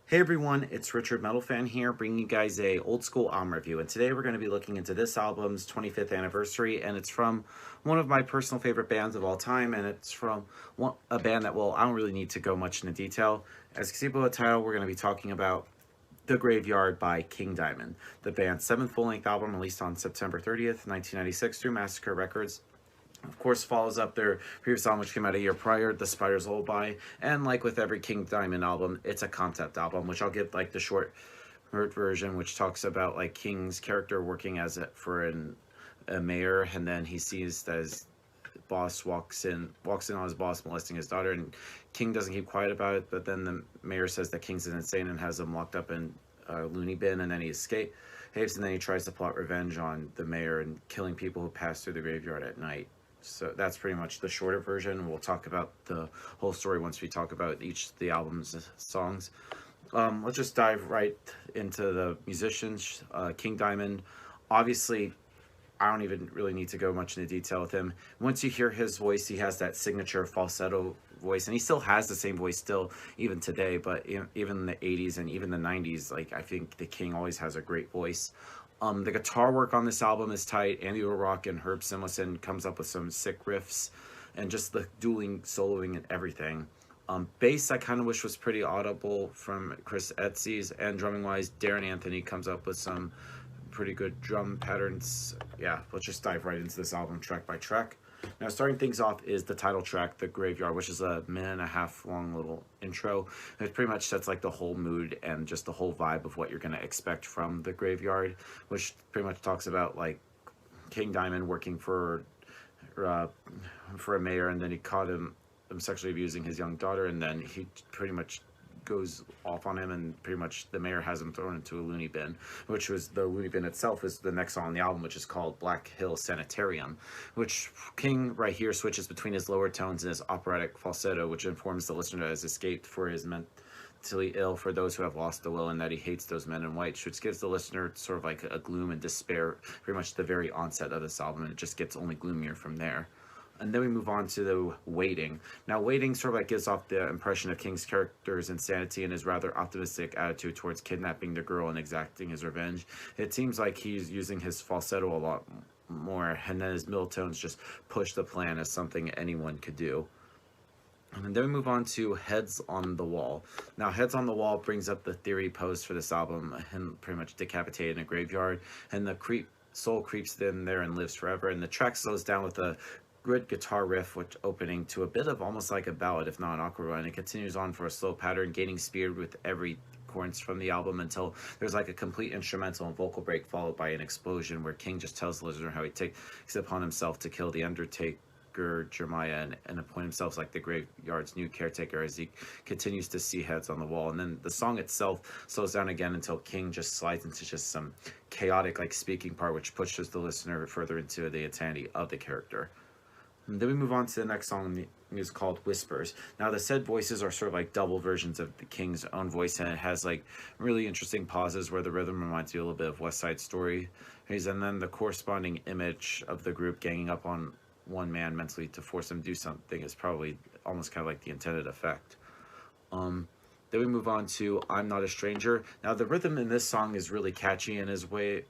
Hey everyone, it's Richard Metal Fan here, bringing you guys a old school album review. And today we're going to be looking into this album's 25th anniversary, and it's from one of my personal favorite bands of all time, and it's from a band that, well, I don't really need to go much into detail. As you can see by the title, we're going to be talking about The Graveyard by King Diamond, the band's seventh full-length album released on September 30th, 1996 through Massacre Records. Of course, follows up their previous album, which came out a year prior, The Spider's Lullaby. And like with every King Diamond album, it's a concept album, which I'll give like the short version, which talks about like King's character working as a mayor, and then he sees that his boss walks in on his boss molesting his daughter, and King doesn't keep quiet about it. But then the mayor says that King's insane and has him locked up in a loony bin, and then he escapes, and then he tries to plot revenge on the mayor and killing people who pass through the graveyard at night. So that's pretty much the shorter version. We'll talk about the whole story once we talk about each of the album's songs. Let's just dive right into the musicians. King Diamond, obviously, I don't even really need to go much into detail with him. Once you hear his voice, he has that signature falsetto voice, and he still has the same voice still even today. But even in the 80s and even the 90s, like I think the King always has a great voice. The guitar work on this album is tight. Andy O'Rourke and Herb Simmelson comes up with some sick riffs, and just the dueling, soloing, and everything. Bass I kind of wish was pretty audible from Chris Etsy's, and drumming wise, Darren Anthony comes up with some pretty good drum patterns. Yeah, let's just dive right into this album track by track. Now, starting things off is the title track, The Graveyard, which is a minute and a half long little intro. It pretty much sets like the whole mood and just the whole vibe of what you're going to expect from The Graveyard, which pretty much talks about like King Diamond working for a mayor, and then he caught him sexually abusing his young daughter, and then he pretty much goes off on him, and pretty much the mayor has him thrown into a loony bin, which was the loony bin itself is the next song on the album, which is called Black Hill Sanitarium, which King right here switches between his lower tones and his operatic falsetto, which informs the listener that has escaped for his mentally ill, for those who have lost the will, and that he hates those men in white, which gives the listener sort of like a gloom and despair pretty much the very onset of this album, and it just gets only gloomier from there. And then we move on to the Waiting. Now, Waiting sort of like gives off the impression of King's character's insanity and his rather optimistic attitude towards kidnapping the girl and exacting his revenge. It seems like he's using his falsetto a lot more, and then his middle tones just push the plan as something anyone could do. And then we move on to Heads on the Wall. Now, Heads on the Wall brings up the theory posed for this album, and pretty much decapitated in a graveyard, and the soul creeps in there and lives forever, and the track slows down with a good guitar riff, which opening to a bit of almost like a ballad, if not an opera, and it continues on for a slow pattern, gaining speed with every chorus from the album until there's like a complete instrumental and vocal break followed by an explosion where King just tells the listener how he takes it upon himself to kill the Undertaker, Jeremiah, and appoint himself as like the graveyard's new caretaker as he continues to see heads on the wall. And then the song itself slows down again until King just slides into just some chaotic like speaking part, which pushes the listener further into the insanity of the character. And then we move on to the next song, is called Whispers. Now, the said voices are sort of like double versions of the King's own voice, and it has like really interesting pauses where the rhythm reminds you a little bit of West Side Story. And then the corresponding image of the group ganging up on one man mentally to force him to do something is probably almost kind of like the intended effect. Then we move on to I'm Not a Stranger. Now, the rhythm in this song is really catchy in his way,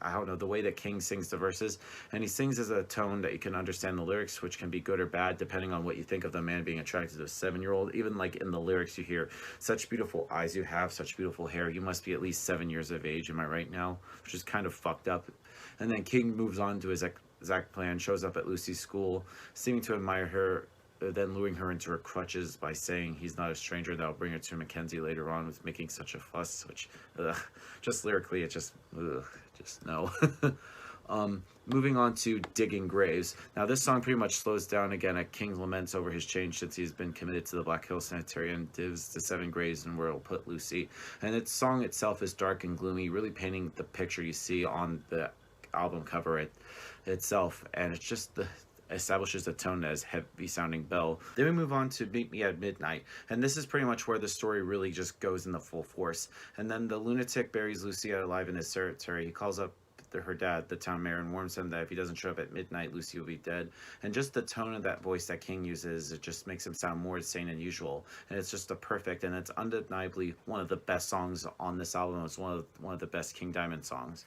I don't know, the way that King sings the verses, and he sings as a tone that you can understand the lyrics, which can be good or bad depending on what you think of the man being attracted to a 7-year-old. Even like in the lyrics you hear, such beautiful eyes you have, such beautiful hair, you must be at least 7 years of age, am I right now? Which is kind of fucked up. And then King moves on to his exact plan, shows up at Lucy's school, seeming to admire her, then luring her into her crutches by saying he's not a stranger, that'll bring her to Mackenzie later on, with making such a fuss, which, just lyrically, it just no. Moving on to Digging Graves. Now, this song pretty much slows down again at King laments over his change since he's been committed to the Black Hill Sanitarium, digs the 7 graves and where he'll put Lucy. And its song itself is dark and gloomy, really painting the picture you see on the album cover itself, and it's just establishes the tone as heavy sounding bell. Then we move on to Meet Me at Midnight, and this is pretty much where the story really just goes into full force. And then the lunatic buries Lucy alive in his cemetery. He calls up her dad, the town mayor, and warns him that if he doesn't show up at midnight, Lucy will be dead. And just the tone of that voice that King uses, it just makes him sound more insane than usual. And it's just a perfect, and it's undeniably one of the best songs on this album. It's one of the best King Diamond songs.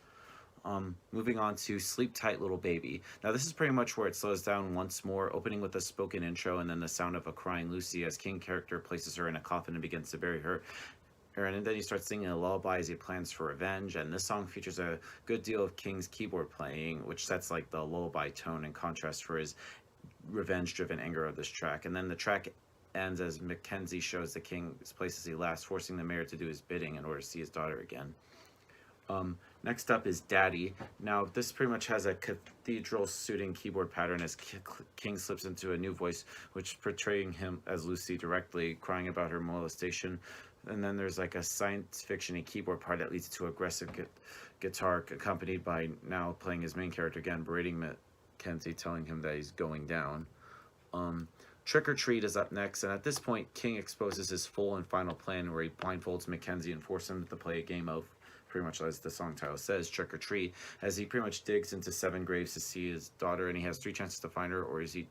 Moving on to Sleep Tight Little Baby. Now this is pretty much where it slows down once more, opening with a spoken intro and then the sound of a crying Lucy as King character places her in a coffin and begins to bury her. And then he starts singing a lullaby as he plans for revenge, and this song features a good deal of King's keyboard playing, which sets like the lullaby tone in contrast for his revenge-driven anger of this track. And then the track ends as Mackenzie shows the King's place as he laughs, forcing the mayor to do his bidding in order to see his daughter again. Next up is Daddy. Now, this pretty much has a cathedral-suiting keyboard pattern as King slips into a new voice, which portraying him as Lucy directly, crying about her molestation. And then there's like a science fiction-y keyboard part that leads to aggressive guitar, accompanied by now playing his main character again, berating Mackenzie, telling him that he's going down. Trick or Treat is up next, and at this point, King exposes his full and final plan where he blindfolds Mackenzie and forces him to play a game of, pretty much as the song title says, Trick or Treat, as he pretty much digs into 7 graves to see his daughter, and he has 3 chances to find her, or he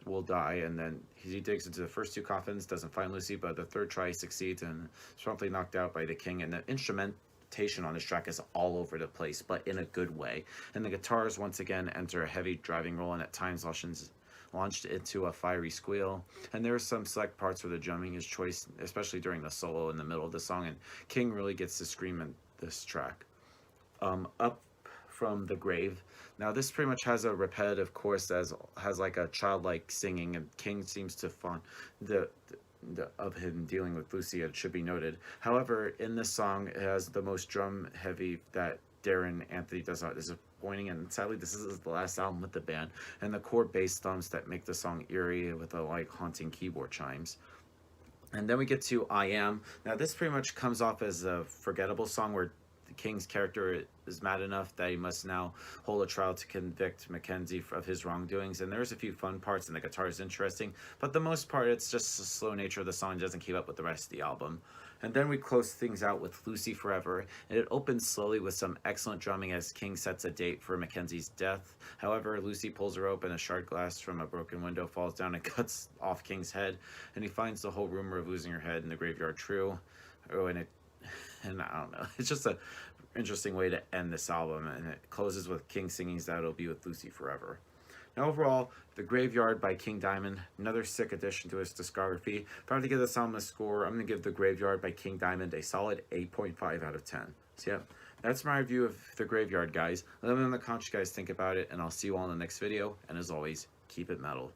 will die. And then he digs into the first 2 coffins, doesn't find Lucy, but the 3rd try he succeeds and is promptly knocked out by the King. And the instrumentation on this track is all over the place, but in a good way. And the guitars once again enter a heavy driving roll, and at times launched into a fiery squeal. And there are some select parts where the drumming is choice, especially during the solo in the middle of the song, and King really gets to scream in this track. Up from the Grave. Now this pretty much has a repetitive chorus as has like a childlike singing, and King seems to find of him dealing with Lucy, it should be noted. However, in this song, it has the most drum heavy that Darren Anthony does not disappointing, and sadly this is the last album with the band, and the core bass thumps that make the song eerie with the like haunting keyboard chimes. And then we get to I Am. Now this pretty much comes off as a forgettable song where the King's character is mad enough that he must now hold a trial to convict Mackenzie of his wrongdoings. And there's a few fun parts, and the guitar is interesting, but the most part, it's just the slow nature of the song doesn't keep up with the rest of the album. And then we close things out with Lucy Forever, and it opens slowly with some excellent drumming as King sets a date for Mackenzie's death. However, Lucy pulls her open, a shard glass from a broken window falls down and cuts off King's head, and he finds the whole rumor of losing her head in the graveyard true. Oh, and I don't know, it's just a interesting way to end this album, and it closes with King singing that it'll be with Lucy Forever. Now overall, The Graveyard by King Diamond, another sick addition to his discography. If I were to give this album a score, I'm going to give The Graveyard by King Diamond a solid 8.5 out of 10. So yeah, that's my review of The Graveyard, guys. Let me know in the comments what you guys think about it, and I'll see you all in the next video, and as always, keep it metal.